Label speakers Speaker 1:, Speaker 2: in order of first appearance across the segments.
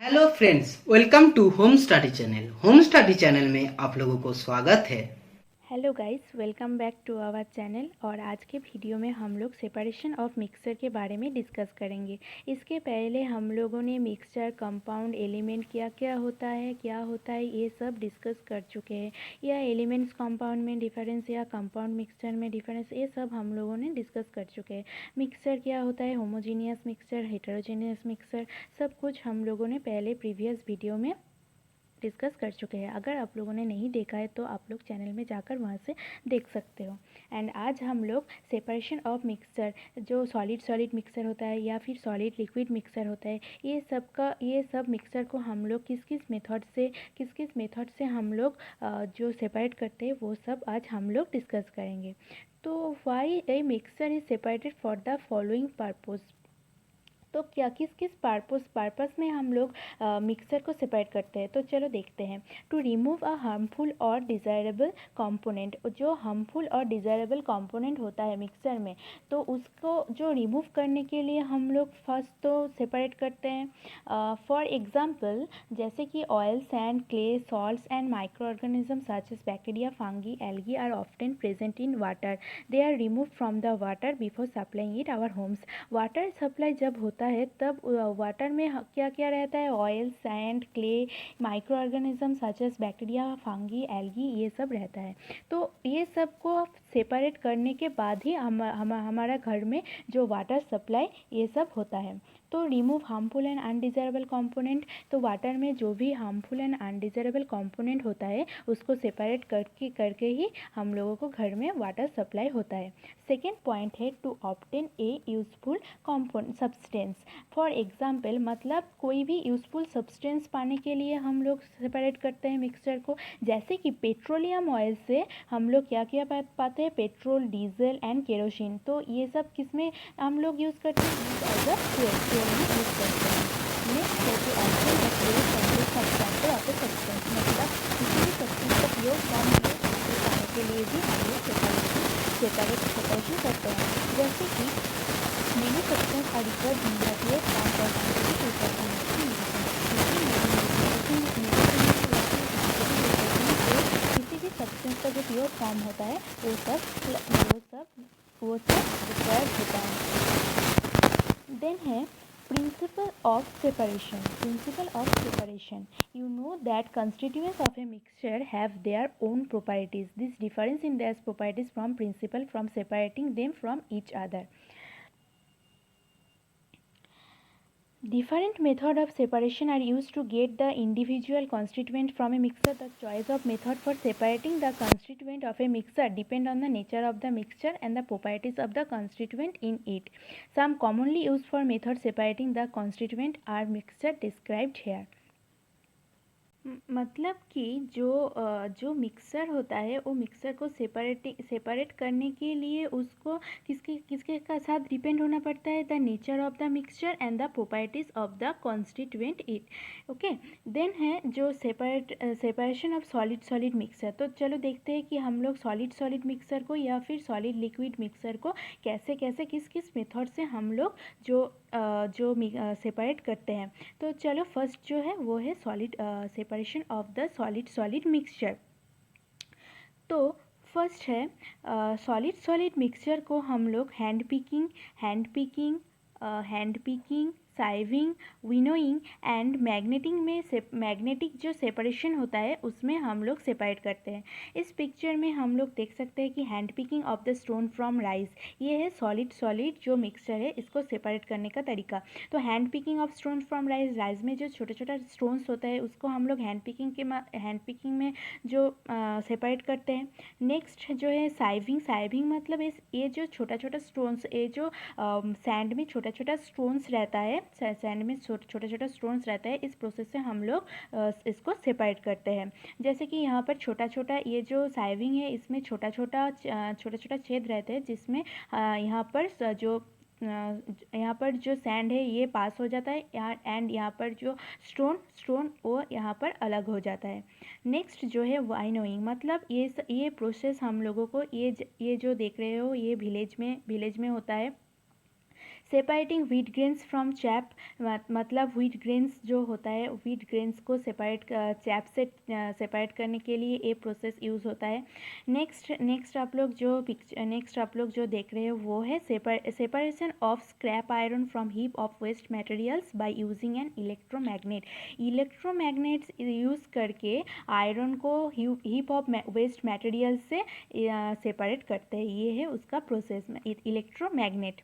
Speaker 1: Hello friends, welcome to home study channel. Home study channel में आप लोगों को स्वागत है।
Speaker 2: Hello guys, welcome back to our channel. और आज के वीडियो में हम लोग सेपरेशन ऑफ मिक्सचर के बारे में डिस्कस करेंगे। इसके पहले हम लोगों ने मिक्सचर, कंपाउंड, एलिमेंट क्या होता है ये सब डिस्कस कर चुके हैं। या एलिमेंट्स कंपाउंड में डिफरेंस या कंपाउंड मिक्सचर में डिफरेंस, ये सब हम लोगों ने डिस्कस कर चुके हैं। मिक्सचर क्या होता है, होमोजीनियस मिक्सचर, हेटेरोजीनियस मिक्सचर, सब कुछ हम लोगों ने पहले प्रीवियस वीडियो में डिस्कस कर चुके हैं। अगर आप लोगों ने नहीं देखा है तो आप लोग चैनल में जाकर वहाँ से देख सकते हो। एंड आज हम लोग सेपरेशन ऑफ मिक्सचर, जो सॉलिड मिक्सचर होता है या फिर सॉलिड लिक्विड मिक्सचर होता है, ये सब मिक्सचर को हम लोग किस किस मेथड से हम लोग जो सेपरेट करते हैं वो सब आज हम लोग डिस्कस करेंगे। तो why a mixture is separated for the following purpose. तो क्या किस किस पर्पस में हम लोग मिक्सर को सेपरेट करते हैं, तो चलो देखते हैं। टू रिमूव अ हार्मफुल और डिज़ायरेबल कंपोनेंट, जो हार्मफुल और डिज़ायरेबल कंपोनेंट होता है मिक्सर में, तो उसको जो रिमूव करने के लिए हम लोग फर्स्ट तो सेपरेट करते हैं। फॉर एग्जांपल, जैसे कि oil, sand, clay, salts and micro organism such as bacteria, fungi, algae are often present in water. They are removed from the water before supplying it our homes. Water supply जब होता है तब water में क्या क्या रहता है, oil, sand, clay, micro organism such as bacteria, fungi, algae, ये सब रहता है। तो ये सब को सेपरेट करने के बाद ही हमारा घर में जो वाटर सप्लाई ये सब होता है। तो remove harmful and undesirable component, तो वाटर में जो भी हार्मफुल एंड अनडिज़ायरेबल कंपोनेंट होता है उसको सेपरेट करके ही हम लोगों को घर में वाटर सप्लाई होता है। सेकेंड पॉइंट है to obtain a useful component substance. For example, मतलब कोई भी यूजफुल सब्सटेंस पाने के लिए हम लोग सेपरेट करते हैं मिक्सचर को। जैसे कि पेट्रोलियम ऑयल से हम लोग क्या पाते हैं, पेट्रोल, डीजल एंड केरोसिन। तो ये सब किस में हम लोग यूज़ करते हैं, एज अ फ्यूल में यूज़ करते हैं। नेक्स्ट है कि obtain a pure substance of a substance, मतलब किसी भी सब्सटेंस का प्योर फॉर्म पाने के लिए भी हम लोग सेपरेशन करते हैं। जैसे कि many substance are required in the pure form for scientific research and किसी भी सब्सटेंस का जो प्योर फॉर्म होता है वो सब रिक्वायर्ड होता है। देन है principle of separation. You know that constituents of a mixture have their own properties. This difference in their properties from principle from separating them from each other. Different methods of separation are used to get the individual constituent from a mixture. The choice of method for separating the constituent of a mixture depend on the nature of the mixture and the properties of the constituent in it. Some commonly used for method separating the constituent are mixture described here. मतलब कि जो mixer होता है वो mixer को separate करने के लिए उसको किसके किसके का साथ डिपेंड होना पड़ता है, the nature of the mixture and the properties of the constituent it. Okay, then है जो सेपरेशन ऑफ सॉलिड मिक्सर। तो चलो देखते हैं कि हम लोग सॉलिड मिक्सर को या फिर सॉलिड लिक्विड मिक्सर को कैसे कैसे किस किस मेथड से हम लोग जो सेपरेट करते हैं। तो चलो फर्स्ट जो है वो है separation of the solid mixture. तो फर्स्ट है सॉलिड मिक्सचर को हम लोग hand picking, sieving, winnowing and magnetic जो सेपरेशन होता है उसमें हम लोग सेपरेट करते हैं। इस पिक्चर में हम लोग देख सकते हैं कि hand picking of the stone from rice, ये है सॉलिड जो मिक्सचर है इसको सेपरेट करने का तरीका। तो hand picking of stone from rice में जो छोटा छोटा स्टोन्स होता है उसको हम लोग हैंड पिकिंग में जो सेपरेट करते हैं। नेक्स्ट जो है साइविंग मतलब ये जो छोटा छोटा स्टोन्स, ये जो सैंड में छोटा छोटा स्टोन्स रहता है, इस प्रोसेस से हम लोग इसको सेपरेट करते हैं। जैसे कि यहाँ पर छोटा छोटा ये जो साइविंग है इसमें छोटा छोटा छेद रहते हैं, जिसमें यहाँ पर जो सैंड है ये पास हो जाता है एंड यहाँ पर जो स्टोन वो यहाँ पर अलग हो जाता है। नेक्स्ट जो है वाइनोइंग, मतलब ये प्रोसेस हम लोगों को ये जो देख रहे हो ये विलेज में होता है। Separating wheat grains from chap, मतलब व्हीट ग्रेन्स जो होता है, व्हीट ग्रेन्स को चैप से सेपरेट करने के लिए ये प्रोसेस यूज़ होता है। नेक्स्ट आप लोग जो देख रहे हो वो है separation of scrap iron from heap of waste materials by using an electromagnet. Electromagnets use करके आयरन को हीप ऑफ वेस्ट मटेरियल से सेपरेट करते हैं। ये है उसका प्रोसेस में इलेक्ट्रोमैग्नेट।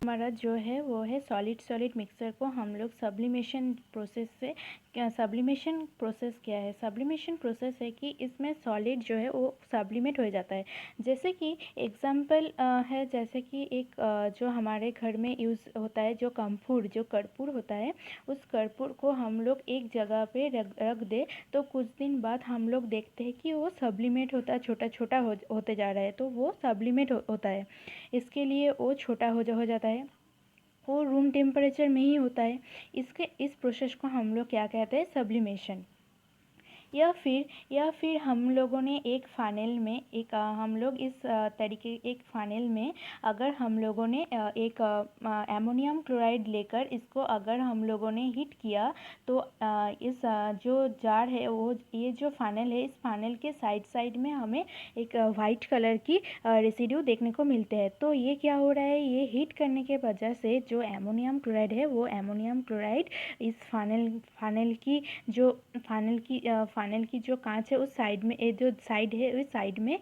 Speaker 2: हमारा जो है वो है सॉलिड मिक्सर को हम लोग सब्लिमेशन प्रोसेस से, सब्लिमेशन प्रोसेस क्या है? सब्लिमेशन प्रोसेस है कि इसमें सॉलिड जो है वो सब्लिमेट हो जाता है। जैसे कि एग्जांपल है, जैसे कि एक जो हमारे घर में यूज़ होता है जो कर्पूर होता है, उस कर्पूर को हम लोग एक जगह पे रख दे तो कुछ दिन बाद हम लोग देखते हैं कि वो सब्लिमेट होता है, छोटा छोटा होते जा रहा है, तो वो सब्लिमेट होता है। इसके लिए वो छोटा हो जाता है, वो रूम टेम्परेचर में ही होता है। इस प्रोसेस को हम लोग क्या कहते हैं? सब्लिमेशन। या फिर हम लोगों ने एक फानेल में हम लोग इस तरीके एक फानेल में अगर हम लोगों ने एक एमोनियम क्लोराइड लेकर इसको अगर हम लोगों ने हीट किया तो इस जो जार है वो, ये जो फानेल है, इस फानेल के साइड में हमें एक वाइट कलर की रेसिड्यू देखने को मिलते हैं। तो ये क्या हो रहा है? ये हीट करने के वजह से जो एमोनियम क्लोराइड है वो एमोनियम क्लोराइड इस फानेल की जो कांच है उस साइड में, ये जो साइड है उस साइड में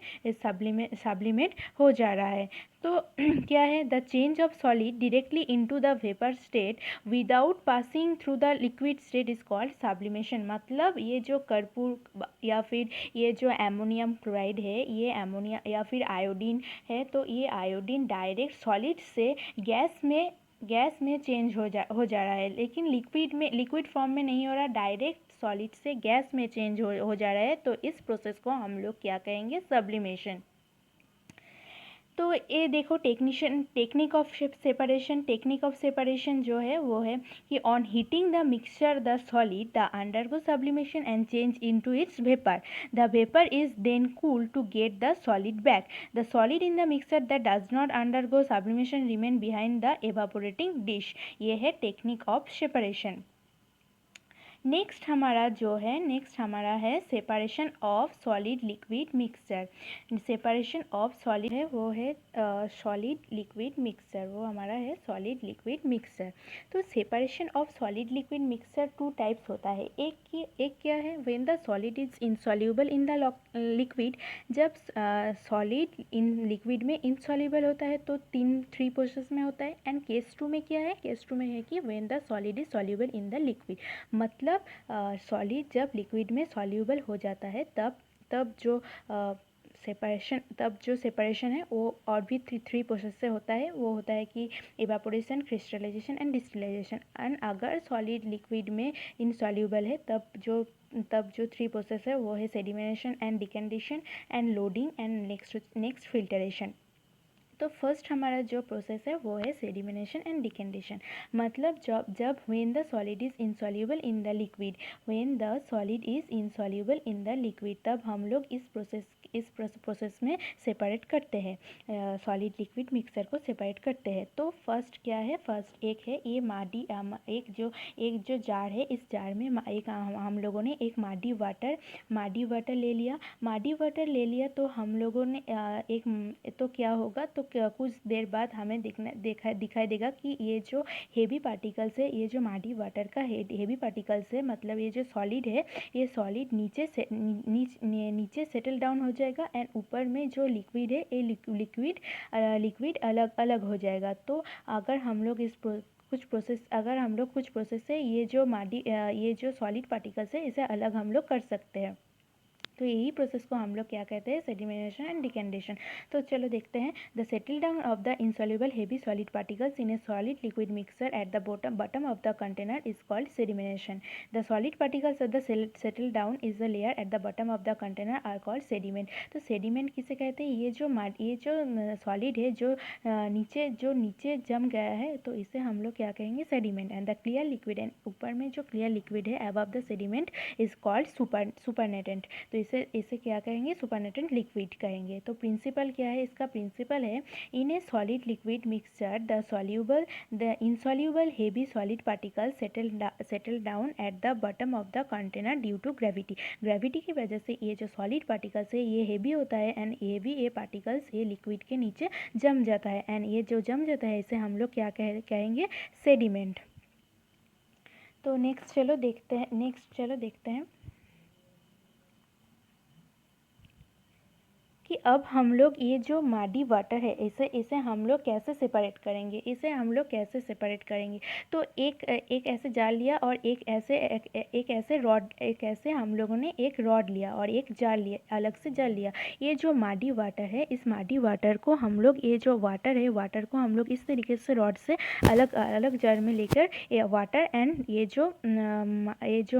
Speaker 2: सब्लिमेट हो जा रहा है। तो क्या है? The change of solid directly into the vapour state without passing through the liquid state is called sublimation. मतलब ये जो कर्पूर या फिर ये जो एमोनियम क्लोराइड है, ये एमोनिया या फिर आयोडीन है, तो ये आयोडीन डायरेक्ट सॉलिड से गैस में चेंज हो जा रहा है, लेकिन लिक्विड फॉर्म में नहीं हो रहा, डायरेक्ट सॉलिड से गैस में चेंज हो जा रहा है। तो इस प्रोसेस को हम लोग क्या कहेंगे? सब्लिमेशन। तो ये देखो टेक्निक ऑफ सेपरेशन जो है वो है कि on heating the mixture the solid the undergo sublimation and change into its vapour. The vapour is then cool to get the solid back. The solid in the mixture that does not undergo sublimation remain behind the evaporating dish. ये है technique of separation. Next हमारा है separation of solid liquid mixture. Separation of solid है वो है solid liquid mixture, वो हमारा है सॉलिड लिक्विड मिक्सचर। तो separation of solid liquid mixture two types होता है। एक क्या है? When the solid is insoluble in the liquid. जब सॉलिड इन लिक्विड में इनसॉल्यूबल होता है तो थ्री प्रोसेस में होता है। एंड केस टू में क्या है? केस टू में है कि when the solid is soluble in the liquid, मतलब सॉलिड जब लिक्विड में सॉल्यूबल हो जाता है तब जो सेपरेशन है वो और भी थ्री प्रोसेस से होता है। वो होता है कि evaporation, crystallisation and distillation. And अगर सॉलिड लिक्विड में इनसॉल्यूबल है तब जो थ्री प्रोसेस है वो है sedimentation and decantation and loading and next filtration. तो फर्स्ट हमारा जो प्रोसेस है वो है सेडिमेशन एंड डिकेंडेशन। मतलब जब when the solid is insoluble in the liquid, तब हम लोग इस प्रोसेस में सेपरेट करते हैं, सॉलिड लिक्विड मिक्सर को सेपरेट करते हैं। तो फर्स्ट क्या है? फर्स्ट एक है ये एक जो जार है, इस जार में हम लोगों ने एक माडी वाटर ले लिया। तो हम लोगों ने तो क्या होगा? तो कुछ देर बाद हमें दिखाई देगा कि ये जो हेवी पार्टिकल्स है, ये जो माडी वाटर का हेवी पार्टिकल्स है, मतलब ये जो सॉलिड है, ये सॉलिड नीचे सेटल डाउन हो जाएगा एंड ऊपर में जो लिक्विड है, ये लिक्विड अलग हो जाएगा। तो अगर हम लोग कुछ प्रोसेस से ये जो सॉलिड पार्टिकल्स है इसे अलग हम लोग कर सकते हैं। तो यही प्रोसेस को हम लोग क्या कहते हैं? Sedimentation and decantation. तो चलो देखते हैं। The settle down of the insoluble heavy solid particles in a solid liquid mixer at the bottom of the container is called sedimentation. The solid particles of the settle down is the layer at the bottom of the container are called sediment. तो sediment किसे कहते हैं? ये जो solid है जो नीचे जम गया है, तो इसे हम लोग क्या कहेंगे? Sediment. And the clear liquid, and ऊपर में जो क्लियर लिक्विड है above the sediment is called supernatant. तो इसे इसे क्या कहेंगे, सुपरनेटेंट लिक्विड कहेंगे। तो प्रिंसिपल क्या है, इसका प्रिंसिपल है in a solid liquid mixture the insoluble heavy solid particle settle down at the bottom of the container due to gravity. Gravity की वजह से ये जो सॉलिड पार्टिकल्स है ये हेवी होता है एंड ये पार्टिकल्स ये लिक्विड के नीचे जम जाता है एंड ये जो जम जाता है इसे हम लोग क्या कहेंगे, सेडिमेंट। तो नेक्स्ट चलो देखते हैं कि अब हम लोग ये जो माडी वाटर है इसे हम लोग कैसे सेपरेट करेंगे। तो एक ऐसे जाल लिया और एक ऐसे हम लोगों ने एक रॉड लिया और एक जाल लिया, अलग से जाल लिया। ये जो माडी वाटर है, इस माडी वाटर को हम लोग, ये जो वाटर को हम लोग इस तरीके से रॉड से अलग अलग जार में लेकर ये वाटर एंड ये जो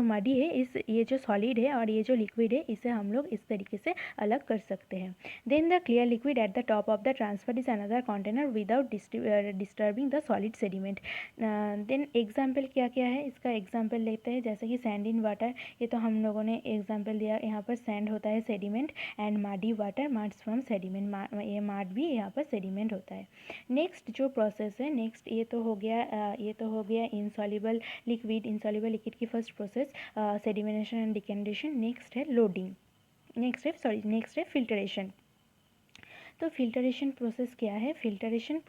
Speaker 2: माडी है, ये जो सॉलिड है और ये जो लिक्विड है, इसे हम लोग इस तरीके से अलग कर सकते हैं। Then the clear liquid at the top of the transfer is another container without disturbing the solid sediment. Then example क्या क्या है, इसका example लेते हैं, जैसे कि sand in water, ये तो हम लोगों ने example दिया। यहाँ पर sand होता है sediment and muddy water marks from sediment, ये mud भी यहाँ पर sediment होता है। नेक्स्ट जो प्रोसेस है, नेक्स्ट ये तो हो गया insoluble liquid की फर्स्ट प्रोसेस सेडिमेशन एंड डिकैंडेशन। नेक्स्ट है लोडिंग, नेक्स्ट है फिल्टरेशन। तो फिल्टरेशन प्रोसेस क्या है, फिल्टरेशन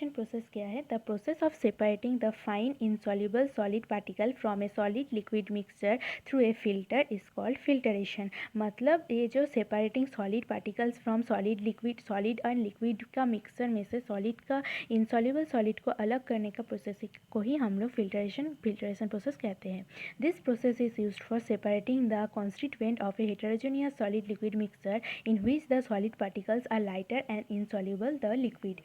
Speaker 2: प्रोसेस क्या है, the process of separating the fine insoluble solid particle from A solid liquid mixture through a filter is called filtration. मतलब ये जो separating solid particles from solid और लिक्विड का मिक्सचर में से सॉलिड का इनसॉल्युबल सॉलिड को अलग करने का प्रोसेस को ही हम लोग फिल्टरेशन प्रोसेस कहते हैं। This process is used for separating the constituent of a heterogeneous solid liquid mixture in which the solid particles are lighter and insoluble the liquid।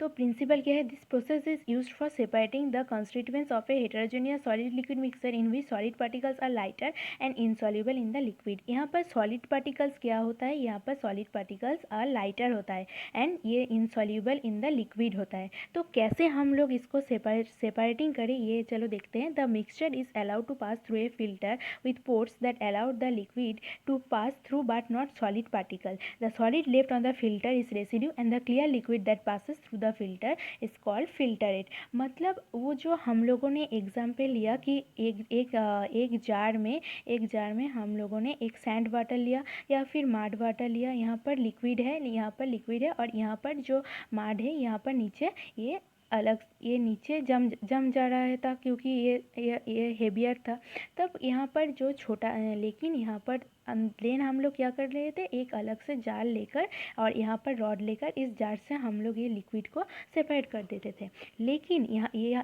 Speaker 2: तो प्रिंसिपल क्या है, this process is used for separating the constituents of a heterogeneous solid liquid mixture in which solid particles are lighter and insoluble in the liquid. यहाँ पर solid particles क्या होता है, यहाँ पर सॉलिड पार्टिकल्स आर लाइटर होता है and ये इनसॉल्युबल इन द लिक्विड होता है। तो कैसे हम लोग इसको सेपरेटिंग करें, ये चलो देखते हैं। The mixture is allowed to pass through a filter with ports that allowed the liquid to pass through but not solid particle. The solid left on the filter is residue and the clear liquid that passes through the filter is called filtrate. मतलब वो जो हम लोगों ने example लिया कि एक jar में हम लोगों ने एक सैंड वाटर लिया या फिर माड वाटर लिया। यहाँ पर लिक्विड है और यहाँ पर जो माड है यहाँ पर नीचे ये नीचे जम जा रहा था क्योंकि ये हेवियर था। तब यहाँ पर जो छोटा, लेकिन यहाँ पर देन हम लोग क्या कर रहे थे, एक अलग से जार लेकर और यहाँ पर रॉड लेकर इस जार से हम लोग ये लिक्विड को सेपरेट कर देते थे। लेकिन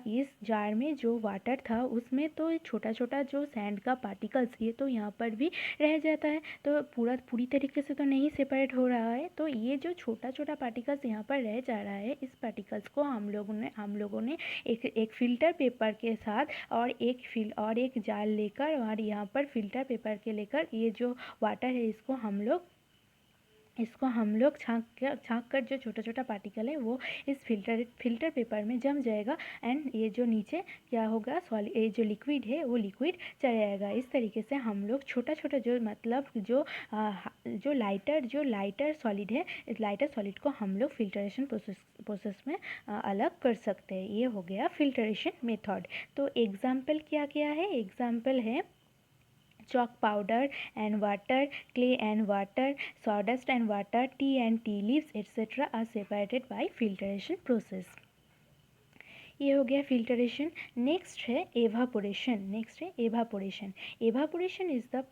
Speaker 2: इस जार में जो वाटर था उसमें तो छोटा छोटा जो सैंड का पार्टिकल्स ये तो यहाँ पर भी रह जाता है, तो पूरी तरीके से तो नहीं सेपरेट हो रहा है। तो ये जो छोटा छोटा पार्टिकल्स यहाँ पर रह जा रहा है, इस पार्टिकल्स को हम लोगों ने एक फिल्टर पेपर के साथ और एक जाल लेकर और यहाँ पर फिल्टर पेपर के लेकर ये जो वाटर है इसको हम लोग छाँक कर जो छोटा छोटा पार्टिकल है वो इस फिल्टर पेपर में जम जाएगा एंड ये जो नीचे क्या होगा, ये जो लिक्विड है वो लिक्विड चला जाएगा। इस तरीके से हम लोग छोटा छोटा जो लाइटर सॉलिड है, इस लाइटर सॉलिड को हम लोग फिल्टरेशन प्रोसेस में अलग कर सकते हैं। ये हो गया फिल्टरेशन मेथड। तो एग्जाम्पल क्या क्या है, एग्जाम्पल है chalk powder and water, clay and water, sawdust and water, tea and tea leaves etc. are separated by filtration process। ये हो गया फिल्टरेशन। नेक्स्ट है evaporation. Evaporation is the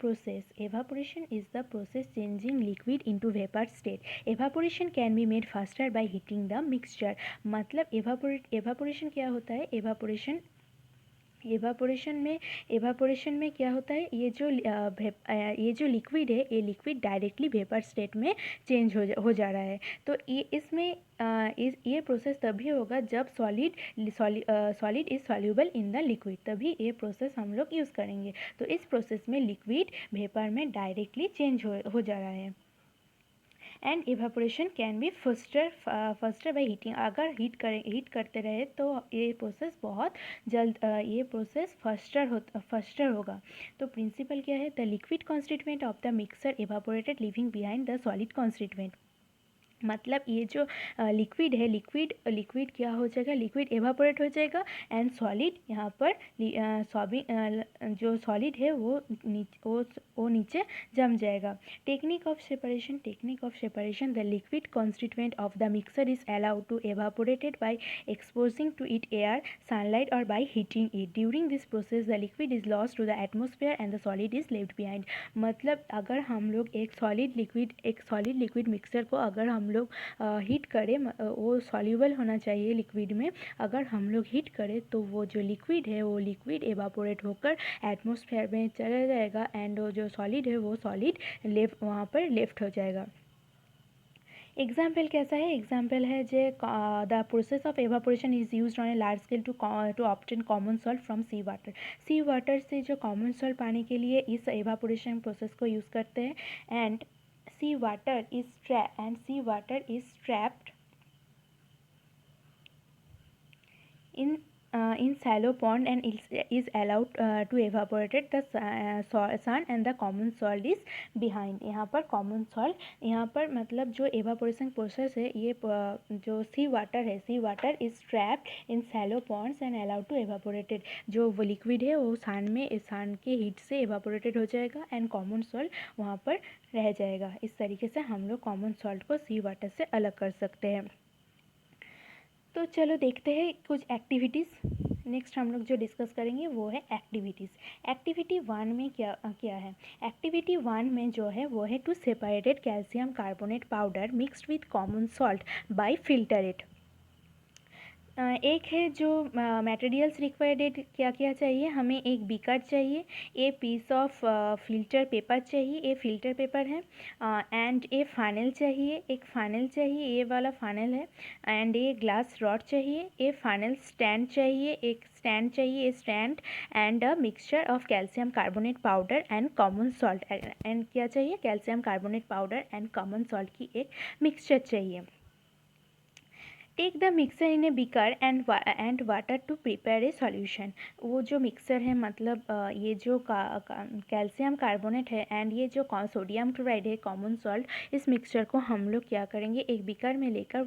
Speaker 2: process changing liquid into vapour state. Evaporation can be made faster by heating the mixture. मतलब evaporation क्या होता है, evaporation में क्या होता है, ये जो लिक्विड है ये लिक्विड डायरेक्टली वेपर स्टेट में चेंज हो जा रहा है। तो ये प्रोसेस तभी होगा जब solid is soluble in the liquid, तभी ये प्रोसेस हम लोग यूज़ करेंगे। तो इस प्रोसेस में लिक्विड वेपर में डायरेक्टली चेंज हो जा रहा है। And evaporation can be faster by heating. अगर हीट करते रहे तो ये प्रोसेस बहुत जल्द ये प्रोसेस फास्टर होगा। तो प्रिंसिपल क्या है, the liquid constituent of the mixer evaporated living behind the solid constituent. मतलब ये जो लिक्विड है, लिक्विड क्या हो जाएगा, लिक्विड एवापोरेट हो जाएगा एंड सॉलिड यहाँ पर जो सॉलिड है वो नीचे जम जाएगा। Technique of separation, the liquid constituent of the mixer is allowed to evaporated by exposing to it air, sunlight और by heating it. During this process the liquid is lost to the atmosphere and the solid is left behind. मतलब अगर हम लोग एक solid liquid mixer को अगर हम लोग हीट करें, वो सॉल्यूबल होना चाहिए लिक्विड में। अगर हम लोग हीट करें तो वो जो लिक्विड है वो लिक्विड एवापोरेट होकर एटमॉस्फेयर में चला जाएगा एंड वो जो सॉलिड है वो सॉलिड वहाँ पर लेफ्ट हो जाएगा। एग्जाम्पल कैसा है, एग्जाम्पल है जे the process of evaporation is use on a large scale to obtain common salt from sea water. Sea water से जो कॉमन सॉल्ट पाने के लिए इस एवापोरेशन प्रोसेस को यूज़ करते हैं। And sea water is trapped in shallow pond and is allowed to evaporate the sun and the common salt is behind। यहाँ पर common salt, यहाँ पर मतलब जो evaporation process है ये जो sea water is trapped in shallow ponds and allowed to evaporated। जो वो liquid है वो सान के heat से evaporated हो जाएगा and common salt वहाँ पर रह जाएगा। इस तरीके से हम लोग common salt को sea water से अलग कर सकते हैं। तो चलो देखते हैं कुछ एक्टिविटीज़। नेक्स्ट हम लोग जो डिस्कस करेंगे वो है एक्टिविटीज़। एक्टिविटी 1 में क्या है, एक्टिविटी 1 में जो है वो है to separated calcium carbonate powder mixed with common salt by filter it. एक है जो मटेरियल्स रिक्वायर्ड क्या क्या चाहिए, हमें एक बीकर चाहिए, a piece of filter paper चाहिए, ये फिल्टर पेपर है, एंड ए फाइनल चाहिए, एक फाइनल चाहिए, ये वाला फाइनल है, एंड ये ग्लास रॉड चाहिए, ये फाइनल स्टैंड चाहिए, एक स्टैंड चाहिए, ये stand, and a mixture of calcium carbonate powder and common salt. And क्या चाहिए, calcium carbonate powder and common salt की एक मिक्सचर चाहिए। Take the mixer in a beaker and water to prepare a solution. वो जो mixer है मतलब ये जो कैल्शियम कार्बोनेट है एंड ये जो सोडियम क्लोराइड है कॉमन सॉल्ट, इस मिक्सचर को हम लोग क्या करेंगे, एक बीकर में लेकर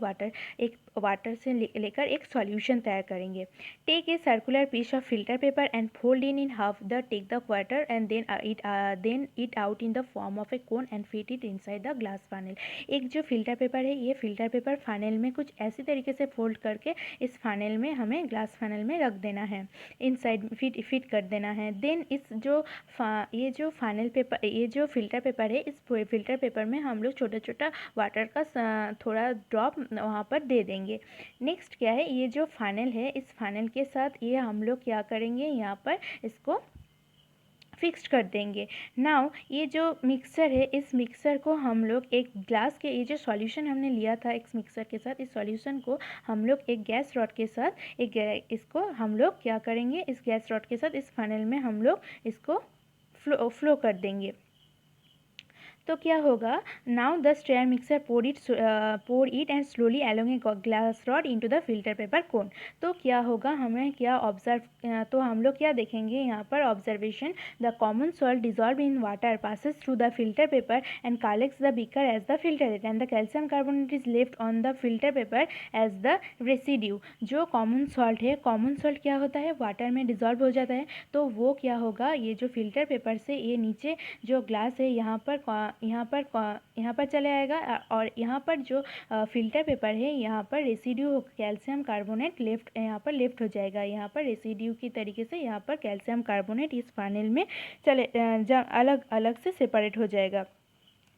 Speaker 2: वाटर से लेकर एक सॉल्यूशन तैयार करेंगे। Take a circular piece of filter paper and fold in half the take the water and then it out in the form of a cone and fit it inside the glass funnel. एक जो filter paper है, ये filter paper final में कुछ ऐसी तरीके से fold करके इस फाइनल में हमें ग्लास फाइनल में रख देना है, इनसाइड फिट कर देना है। देन इस ये जो फाइनल पेपर, ये जो फिल्टर पेपर है, इस फिल्टर पेपर में हम लोग छोटा छोटा वाटर का थोड़ा ड्रॉप वहाँ पर दे देंगे। नेक्स्ट क्या है, ये जो फाइनल है, इस फाइनल के साथ ये हम लोग क्या करेंगे, यहाँ पर इसको फिक्स्ड कर देंगे। नाउ ये जो मिक्सर है, इस मिक्सर को हम लोग एक ग्लास के, ये जो सॉल्यूशन हमने लिया था एक मिक्सर के साथ, इस सॉल्यूशन को हम लोग एक गैस रॉड के साथ इसको हम लोग क्या करेंगे, इस गैस रॉड के साथ इस फनल में हम लोग इसको फ्लो कर देंगे। तो क्या होगा, now the stirred mixer pour it and slowly along a glass rod into the filter paper cone. तो क्या होगा, हमें क्या ऑब्जर्व, तो हम लोग क्या देखेंगे यहाँ पर observation, the common salt dissolve in water passes through the filter paper and collects the beaker as the filter it and the calcium carbonate is left on the filter paper as the residue. जो common salt है, common salt क्या होता है, water में dissolve हो जाता है, तो वो क्या होगा, ये जो फिल्टर पेपर से ये नीचे जो ग्लास है यहाँ पर चले आएगा और यहाँ पर जो फिल्टर पेपर है यहाँ पर रेसिड्यू कैल्शियम कार्बोनेट यहाँ पर लेफ्ट हो जाएगा। यहाँ पर रेसिड्यू की तरीके से यहाँ पर कैल्शियम कार्बोनेट इस फाइनल में अलग अलग से सेपरेट हो जाएगा।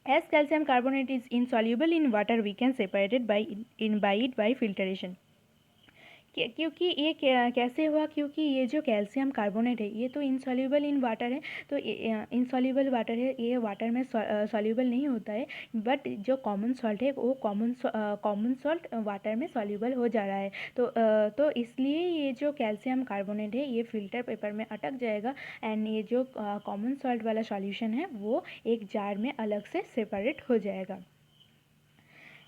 Speaker 2: As calcium carbonate is insoluble in water, we can separate it by filtration। क्योंकि ये कैसे हुआ, क्योंकि ये जो कैल्शियम कार्बोनेट है ये तो इनसॉल्यूबल इन वाटर है, तो इनसॉल्यूबल वाटर है, ये वाटर में सॉल्यूबल नहीं होता है, बट जो कॉमन सॉल्ट है वो कॉमन सॉल्ट वाटर में सॉल्यूबल हो जा रहा है। तो इसलिए ये जो कैल्शियम कार्बोनेट है ये फिल्टर पेपर में अटक जाएगा एंड ये जो कॉमन सॉल्ट वाला सॉल्यूशन है वो एक जार में अलग से सेपरेट हो जाएगा।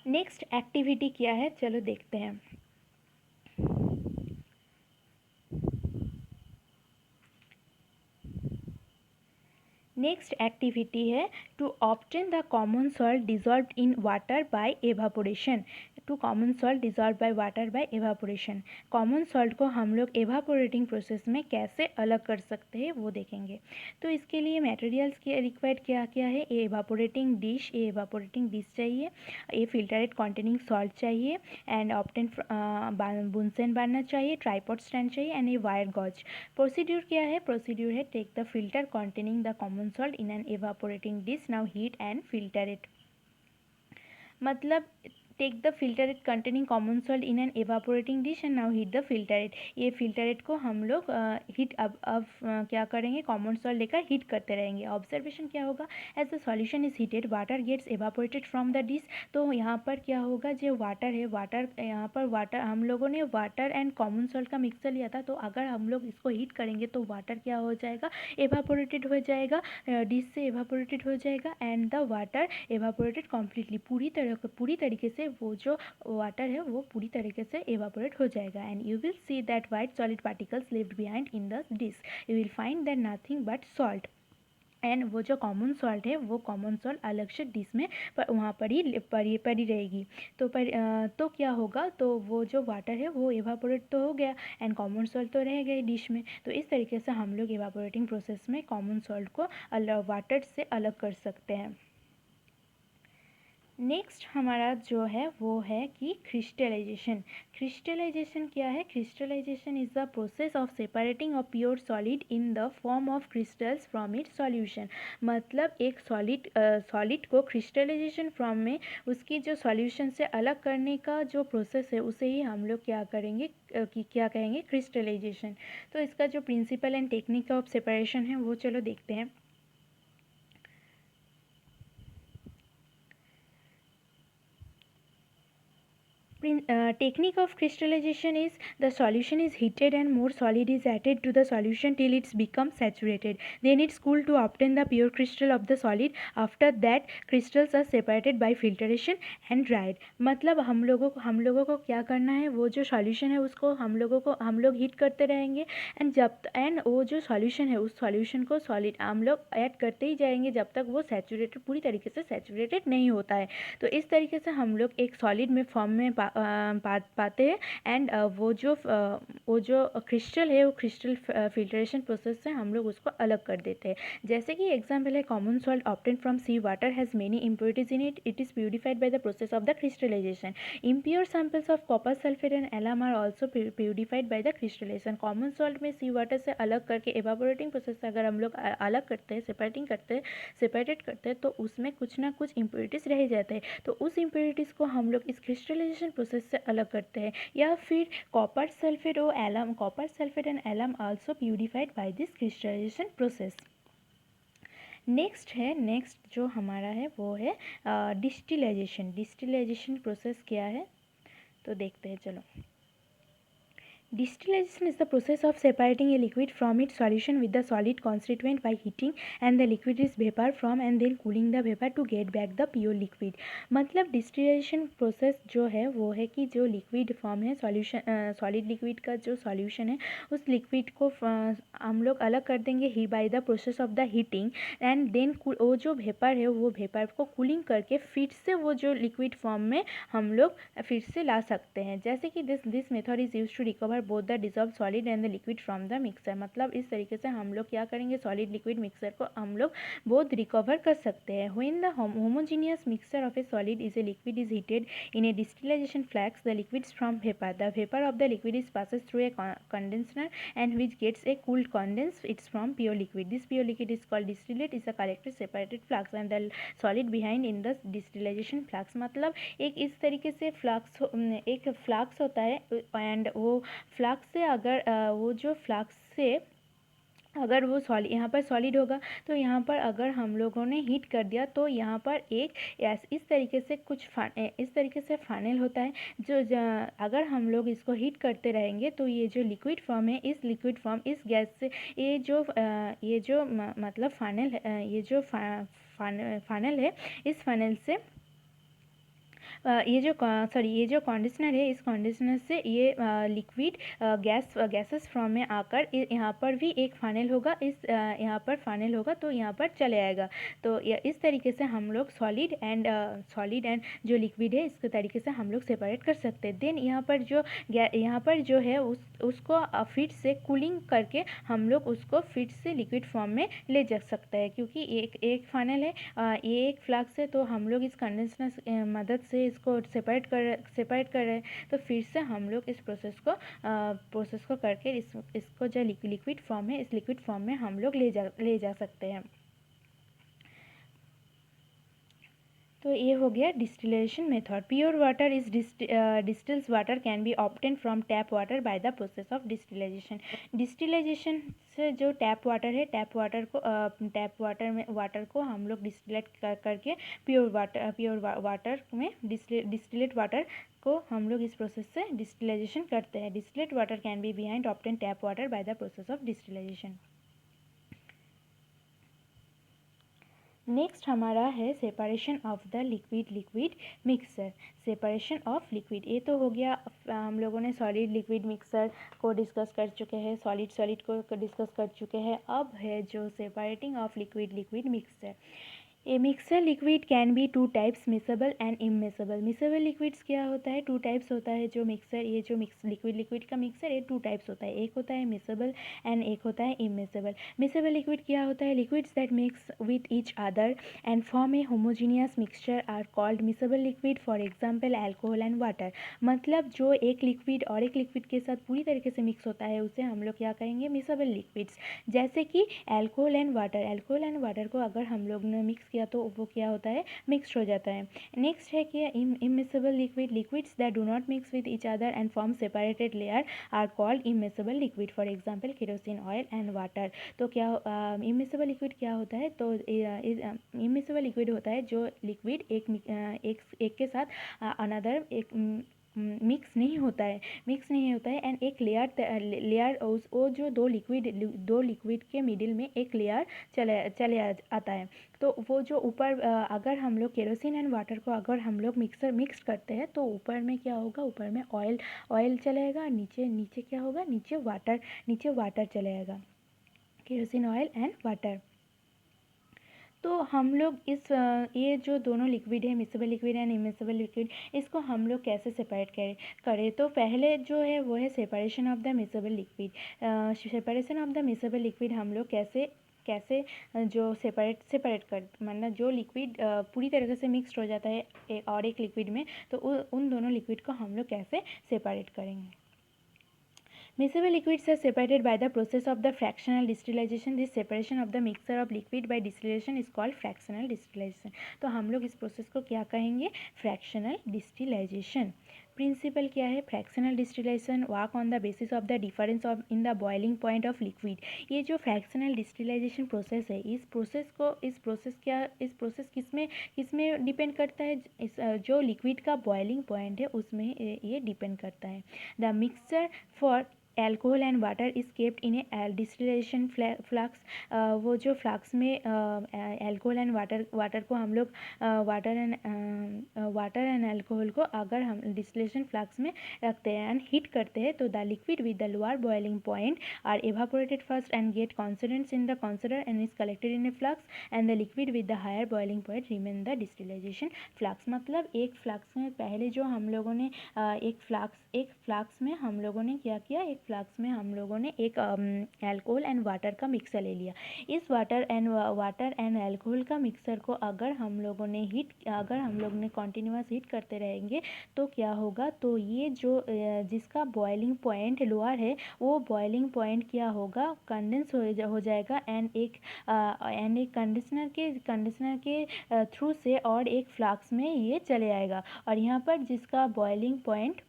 Speaker 2: नेक्स्ट एक्टिविटी क्या है, चलो देखते हैं। नेक्स्ट एक्टिविटी है to obtain the common salt dissolved in water by evaporation. To common salt dissolve by water by evaporation. Common salt को हम लोग एवापोरेटिंग प्रोसेस में कैसे अलग कर सकते हैं वो देखेंगे। तो इसके लिए मटेरियल्स के रिक्वायर्ड क्या क्या है, एवापोरेटिंग डिश, एवापोरेटिंग डिश चाहिए, ए फिल्टरेट कॉन्टेनिंग सॉल्ट चाहिए, एंड ऑब्टेन बुनसेन बारनर चाहिए, ट्राईपॉड स्टैंड चाहिए, and a wire gauze. Procedure क्या है, प्रोसीड्यूर है take the filter containing the common salt in an evaporating dish, now heat and filter it. मतलब take the filtrate containing common salt in an evaporating dish and now heat the filtrate. ये filtrate को हम लोग heat अब क्या करेंगे, common salt लेकर heat करते रहेंगे। ऑब्जर्वेशन क्या होगा, as the solution is heated water gets evaporated from the dish. तो यहाँ पर क्या होगा, जो वाटर है, वाटर यहाँ पर वाटर हम लोगों ने वाटर एंड कॉमन सॉल्ट का मिक्सचर लिया था, तो अगर हम लोग इसको हीट करेंगे तो वाटर क्या हो जाएगा, एवापोरेटेड हो जाएगा, डिश से एवापोरेटेड हो जाएगा, and the water evaporated completely, पूरी तरीके से वो जो वाटर है वो पूरी तरीके से एवापोरेट हो जाएगा। And you will see that white solid particles left behind in the dish, you will find that nothing but salt. And वो जो कॉमन सॉल्ट है वो कॉमन सॉल्ट अलग से डिश में वहाँ पर ही पड़ी रहेगी। तो क्या होगा, तो वो जो वाटर है वो एवापोरेट तो हो गया एंड कॉमन सॉल्ट तो रह गए डिश में। तो इस तरीके से हम लोग एवापोरेटिंग प्रोसेस में कॉमन सॉल्ट को वाटर से अलग कर सकते हैं। नेक्स्ट हमारा जो है वो है कि क्रिस्टलाइजेशन। क्रिस्टलाइजेशन क्या है, crystallisation is the process of separating a pure solid in the form of crystals from its solution. मतलब एक सॉलिड को क्रिस्टलाइजेशन फॉर्म में उसकी जो सॉल्यूशन से अलग करने का जो प्रोसेस है उसे ही हम लोग क्या करेंगे कि क्या कहेंगे, क्रिस्टलाइजेशन। तो इसका जो principle and technique of separation है वो चलो देखते हैं। Technique of crystallization is the solution is heated and more solid is added to the solution till it's become saturated. Then it's cooled to obtain the pure crystal of the solid. After that crystals are separated by filtration and dried. मतलब हम लोगों को क्या करना है, वो जो solution है उसको हम लोग हीट करते रहेंगे एंड वो जो solution है उस solution को solid हम लोग ऐड करते ही जाएंगे जब तक वो सैचुरेटेड पूरी तरीके से सैचुरेटेड नहीं होता है। तो इस तरीके से हम लोग एक सॉलिड में फॉर्म में पाते हैं एंड वो जो क्रिस्टल है वो क्रिस्टल फिल्ट्रेशन प्रोसेस से हम लोग उसको अलग कर देते हैं। जैसे कि एग्जांपल है, common salt obtain from sea water has many impurities in it, it is purified by the process of the crystallisation. Impure samples of copper sulphate and alum are also purified by the crystallisation. Common salt में sea water से अलग करके एवापोरेटिंग process से अगर हम लोग अलग करते हैं, सेपरेटेड करते हैं तो उसमें कुछ ना कुछ इम्प्योरिटीज़ रह जाते हैं। तो उस इम्प्योरिटीज़ को हम लोग इस क्रिस्टलाइजेशन प्रोसेस से अलग करते हैं। या फिर copper sulphate and alum also purified by this crystallisation process. Next जो हमारा है वो है डिस्टिलाइजेशन प्रोसेस क्या है तो देखते हैं चलो। Distillation is the process of separating a liquid from its solution with the solid constituent by heating and the liquid is vapor from and then cooling the vapor to get back the pure liquid। मतलब distillation process जो है वो है कि जो liquid form है solid liquid का जो सॉल्यूशन है उस लिक्विड को हम लोग अलग कर देंगे ही by the process of the heating and then वो जो वेपर है वो वेपर को कूलिंग करके फिर से वो जो लिक्विड फॉर्म में हम लोग फिर से ला सकते हैं। जैसे कि this method is use to recover both the dissolve solid and the liquid from the mixer. मतलब इस तरीके से हम लोग क्या करेंगे, सॉलिड लिक्विड मिक्सर को हम लोग बोथ रिकवर कर सकते हैं। When the homogeneous mixture of a solid is a liquid is heated in a distillation flask the liquids from the vapour of the liquid is passes through a condenser and which gets a cooled condense it's from pure liquid. This pure liquid is called distillate, is a collected separated flux and the solid behind in the distillation flux। मतलब एक इस तरीके से एक flux होता है and वो flux से अगर वो सॉलिड यहाँ पर सॉलिड होगा तो यहाँ पर अगर हम लोगों ने हीट कर दिया तो यहाँ पर इस तरीके से फाइनल होता है जो अगर हम लोग इसको हीट करते रहेंगे तो ये जो लिक्विड फॉर्म है इस लिक्विड फॉर्म इस गैस से ये जो मतलब फाइनल है इस फाइनल से ये जो कंडीशनर है, इस कंडीशनर से ये लिक्विड गैसेस फॉर्म में आकर यहाँ पर भी एक फाइनल होगा, यहाँ पर फाइनल होगा तो यहाँ पर चले आएगा। तो इस तरीके से हम लोग सॉलिड एंड जो लिक्विड है इसके तरीके से हम लोग सेपरेट कर सकते हैं। देन यहाँ पर जो है उसको फिर से कूलिंग करके हम लोग उसको फिर से लिक्विड फॉर्म में ले जा सकते हैं, क्योंकि एक फाइनल है, ये एक फ्लक्स है, तो हम लोग इस कंडेंसर मदद से इसको सेपरेट कर रहे हैं। तो फिर से हम लोग इस प्रोसेस को करके इसको जो लिक्विड फॉर्म है, इस लिक्विड फॉर्म में हम लोग ले जा सकते हैं। तो ये हो गया distillation method. Pure water is distils water can be obtain from tap water by the process of distillation. Distillation से जो टैप वाटर है, टैप वाटर को हम लोग डिस्टिलेट करके प्योर वाटर में डिस्टिलेट वाटर को हम लोग इस प्रोसेस से डिस्टिलाइजेशन करते हैं। Distillate water can be behind obtain tap water by the process of distillation. Next हमारा है separation of the liquid mixer. Separation of liquid, ये तो हो गया, हम लोगों ने सॉलिड लिक्विड मिक्सर को डिस्कस कर चुके हैं, सॉलिड को डिस्कस कर चुके हैं। अब है जो separating of liquid mixer. A mixer liquid can be two types, miscible and immiscible. Miscible liquids क्या होता है, टू टाइप्स होता है। जो लिक्विड का मिक्सर है टू टाइप्स होता है, एक होता है मिसेबल एंड एक होता है इमिसेबल। मिसेबल लिक्विड क्या होता है, liquids that mix with each other and form a homogeneous mixture are called miscible liquid. For example alcohol and water. मतलब जो एक लिक्विड और एक लिक्विड के साथ पूरी तरीके से मिक्स होता है उसे हम लोग क्या कहेंगे, मिसेबल लिक्विड्स। जैसे कि अल्कोहल एंड वाटर को अगर हम लोग ने मिक्स किया तो वो क्या होता है, मिक्स्ड हो जाता है। नेक्स्ट है कि immiscible liquids that do not mix with each other and form separated layer are called immiscible liquid. For example kerosene oil and water. तो क्या इमिसेबल लिक्विड क्या होता है, तो इमिसेबल लिक्विड होता है जो लिक्विड एक के साथ अनदर मिक्स नहीं होता है एंड एक लेयर वो जो दो लिक्विड के मिडिल में एक लेयर चले आता है। तो वो जो ऊपर अगर हम लोग केरोसिन एंड वाटर को अगर हम लोग मिक्स करते हैं तो ऊपर में क्या होगा, ऊपर में ऑयल चलेगा, नीचे क्या होगा, नीचे वाटर चलेगा, केरोसिन ऑयल एंड वाटर। तो हम लोग ये जो दोनों लिक्विड है, miscible liquid and immiscible liquid, इसको हम लोग कैसे सेपरेट करें। तो पहले जो है वो है separation of the miscible liquid. Separation of the miscible liquid हम लोग कैसे जो सेपरेट कर, मतलब जो लिक्विड पूरी तरीके से मिक्सड हो जाता है और एक लिक्विड में, तो उन दोनों लिक्विड को हम लोग कैसे सेपरेट करेंगे। Miscible liquids are separated by the process of the fractional distillation. This separation of the mixture of liquid by distillation is called fractional distillation. तो हम लोग इस प्रोसेस को क्या कहेंगे, फ्रैक्शनल डिस्टिलाइजेशन। प्रिंसिपल क्या है, fractional distillation work on the basis of the difference of in the boiling point of liquid. ये जो फ्रैक्शनल डिस्टिलाइजेशन प्रोसेस है, इस प्रोसेस किसमें डिपेंड करता है, जो लिक्विड का बॉइलिंग पॉइंट है उसमें ये डिपेंड करता है। The mixture for alcohol and water is kept in A distillation flux. वो जो फ्लक्स में एल्कोहल एंड वाटर को हम लोग वाटर एंड एल्कोहल को अगर हम डिस्टिलेशन फ्लक्स में रखते हैं एंड हीट करते हैं, तो the liquid with the lower boiling point are evaporated first and get condensates in the condenser and is collected in a flask and the liquid with the higher boiling point remain the distillation flask. मतलब एक flux में पहले जो हम लोगों ने एक flux में हम लोगों ने क्या किया, एक फ्लक्स में हम लोगों ने एक अल्कोहल एंड वाटर का मिक्सर ले लिया। इस वाटर एंड अल्कोहल का मिक्सर को अगर हम लोगों ने कॉन्टिन्यूअस हीट करते रहेंगे तो क्या होगा, तो ये जो जिसका बॉइलिंग पॉइंट लोअर है वो बॉइलिंग पॉइंट क्या होगा, कंडेंस हो जाएगा एंड एक कंडीशनर के थ्रू से और एक फ्लास्क में ये चले आएगा और यहाँ पर जिसका बॉइलिंग पॉइंट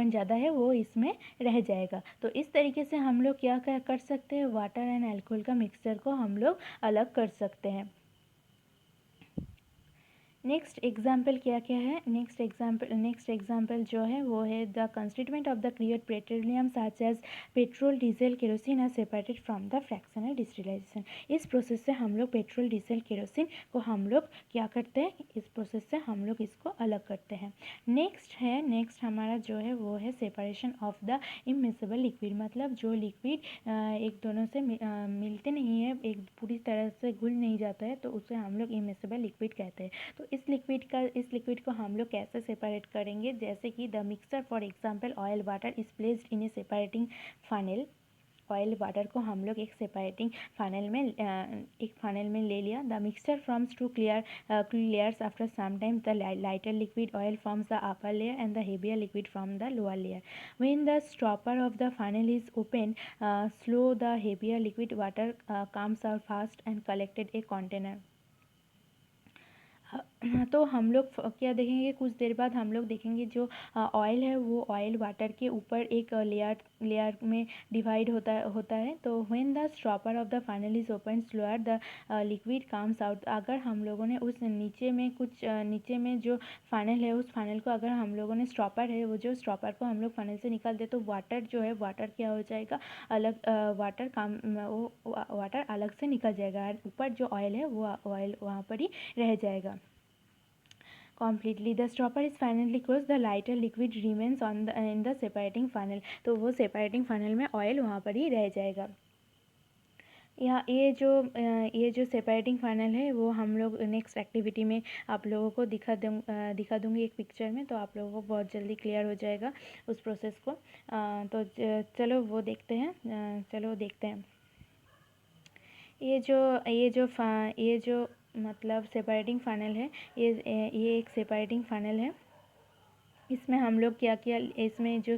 Speaker 2: ज़्यादा है वो इसमें रह जाएगा। तो इस तरीके से हम लोग क्या कर सकते हैं, वाटर एंड अल्कोहल का मिक्सचर को हम लोग अलग कर सकते हैं। नेक्स्ट एग्जाम्पल क्या क्या है, नेक्स्ट एग्जाम्पल जो है वो है the constituent of the crude petroleum such as petrol diesel kerosene are separated from the fractional distillation. इस प्रोसेस से हम लोग पेट्रोल डीजल केरोसिन को हम लोग क्या करते हैं, इस प्रोसेस से हम लोग इसको अलग करते हैं। नेक्स्ट हमारा जो है वो है separation of the immiscible liquid, मतलब जो लिक्विड एक दोनों से मिलते नहीं है, एक पूरी तरह से घुल नहीं जाता है, तो उसे हम लोग इमिसिबल लिक्विड कहते हैं। तो इस लिक्विड को हम लोग कैसे सेपरेट करेंगे, जैसे कि the mixture for example oil water is placed in a separating funnel. Oil water को हम लोग एक सेपरेटिंग फाइनल में ले लिया। The mixture forms two layers after some time the lighter liquid oil forms the upper layer and the heavier liquid from the lower layer. When the stopper of the funnel is open slow the heavier liquid water comes out fast and collected a container. तो हम लोग क्या देखेंगे, कुछ देर बाद हम लोग देखेंगे जो ऑयल है वो ऑयल वाटर के ऊपर एक लेयर में डिवाइड होता है। तो when the stopper of the funnel is open slower the liquid comes out. अगर हम लोगों ने उस नीचे में जो फाइनल है उस फाइनल को अगर हम लोगों ने स्टॉपर है वो जो स्टॉपर को हम लोग फाइनल से निकाल दे तो वाटर जो है वाटर क्या हो जाएगा, अलग वाटर अलग से निकल जाएगा और ऊपर जो ऑयल है वो ऑयल वहाँ पर ही रह जाएगा completely. The stopper is finally closed. The lighter liquid remains in the separating funnel. तो वो separating funnel में ऑयल वहाँ पर ही रह जाएगा। ये जो सेपरेटिंग फाइनल है वो हम लोग नेक्स्ट एक्टिविटी में आप लोगों को दिखा दूँगी एक पिक्चर में, तो आप लोगों को बहुत जल्दी क्लियर हो जाएगा उस प्रोसेस को। तो चलो वो देखते हैं। ये जो मतलब सेपरेटिंग फाइनल है, ये एक सेपरेटिंग फाइनल है। इसमें हम लोग क्या किया, इसमें जो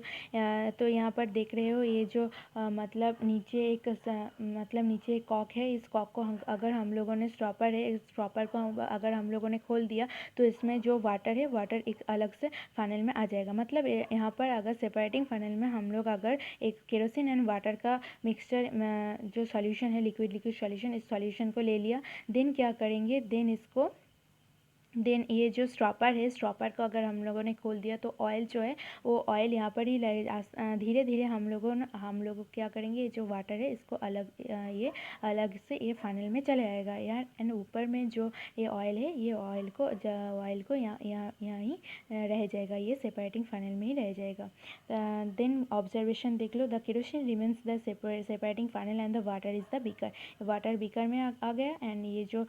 Speaker 2: तो यहाँ पर देख रहे हो ये जो मतलब नीचे एक कॉक है। इस कॉक को अगर हम लोगों ने स्टॉपर है, इस स्टॉपर को अगर हम लोगों ने खोल दिया तो इसमें जो वाटर है वाटर एक अलग से फाइनल में आ जाएगा। मतलब यहाँ पर अगर सेपरेटिंग फाइनल में हम लोग अगर एक केरोसिन एंड वाटर का मिक्सचर जो सॉल्यूशन है, लिक्विड सॉल्यूशन, इस सॉल्यूशन को ले लिया। देन क्या करेंगे, देन ये जो स्टॉपर है, स्टॉपर को अगर हम लोगों ने खोल दिया तो ऑयल जो है वो ऑयल यहाँ पर ही धीरे धीरे हम लोग क्या करेंगे, ये जो वाटर है इसको अलग से ये फाइनल में चले आएगा यार। एंड ऊपर में जो ये ऑयल है, ये ऑयल को यहाँ ही रह जाएगा, ये सेपरेटिंग फाइनल में ही रह जाएगा। देन ऑब्जर्वेशन देख लो, the kerosene remains the separating funnel and the water is the beaker. Water beaker में आ गया एंड ये जो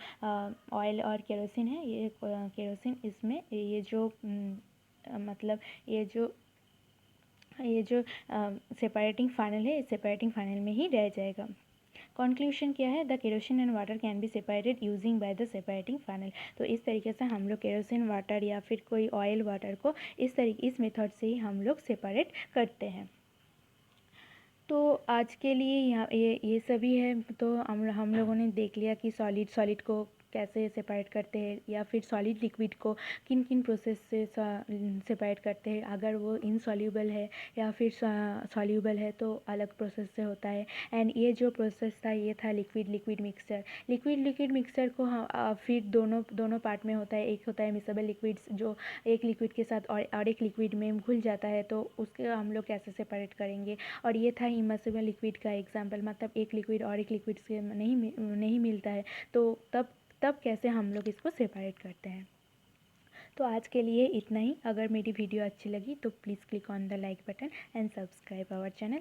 Speaker 2: ऑयल और केरोसिन है, ये केरोसिन इसमें ये जो मतलब ये जो सेपरेटिंग फाइनल है, सेपरेटिंग फाइनल में ही रह जाएगा। कंक्लूशन क्या है, the kerosene and water can be separated using by the separating final. तो इस तरीके से हम लोग केरोसिन वाटर या फिर कोई ऑयल वाटर को इस मेथड से ही हम लोग सेपरेट करते हैं। तो आज के लिए यहाँ ये सभी है। तो हम लोगों ने देख लिया कि सॉलिड को कैसे सेपरेट करते हैं या फिर सॉलिड लिक्विड को किन किन प्रोसेस से सेपरेट करते हैं। अगर वो इनसॉल्यूबल है या फिर सॉल्यूबल है तो अलग प्रोसेस से होता है। एंड ये जो प्रोसेस था ये था लिक्विड मिक्सचर को फिर दोनों पार्ट में होता है। एक होता है मिक्सेबल लिक्विड्स जो एक लिक्विड के साथ और एक लिक्विड में घुल जाता है, तो उसके हम लोग कैसे सेपरेट करेंगे। और ये था इमर्सिबल लिक्विड का एग्जाम्पल, मतलब एक लिक्विड और एक लिक्विड से नहीं मिलता है, तो तब कैसे हम लोग इसको सेपरेट करते हैं। तो आज के लिए इतना ही। अगर मेरी वीडियो अच्छी लगी तो please click on the like button and subscribe our channel.